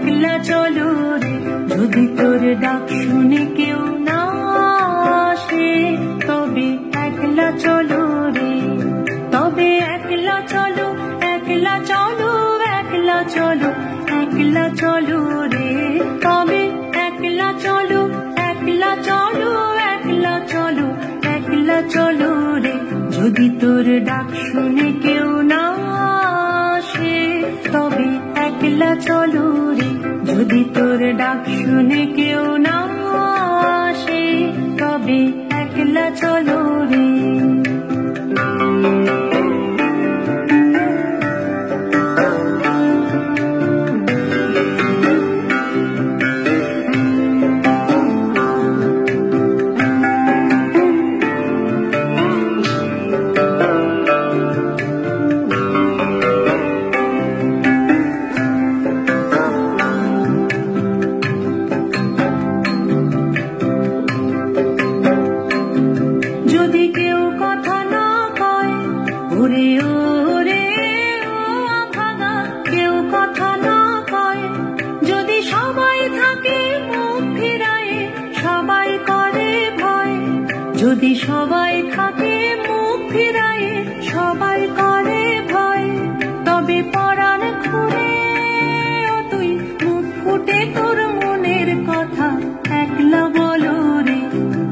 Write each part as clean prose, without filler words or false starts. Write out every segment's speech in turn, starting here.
একলা চলো রে, যদি তোর ডাক শুনে কেউ না আসে, তবে একলা চলো রে, তবে একলা চলো, একলা চলো, একলা চলো, একলা চলো রে, তবে একলা চলো, একলা চলো, একলা চলো, একলা চলো রে, যদি তোর ডাক শুনে কেউ না আসে, তবে একলা চলো রে, যদি তোর ডাক শুনে কেউ না আসে, তবে একলা চলো রে। যদি কেউ কথা না কয়, ওরে ওরে ও ভাগা, কেউ কথা না কয়, যদি সবাই থাকে মুখ ফিরায়ে, সবাই করে ভয়, যদি সবাই থাকে মুখ ফিরায়ে, সবাই করে ভয়, তবে পরাণ খুঁড়ে ও তুই মুখ ফুটে তোর মনের কথা একলা বলো রে,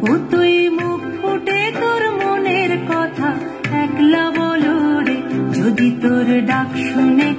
ও তুই মুখ ফুটে তোর মনের কথা একলা বলো রে, যদি তোর ডাক শুনে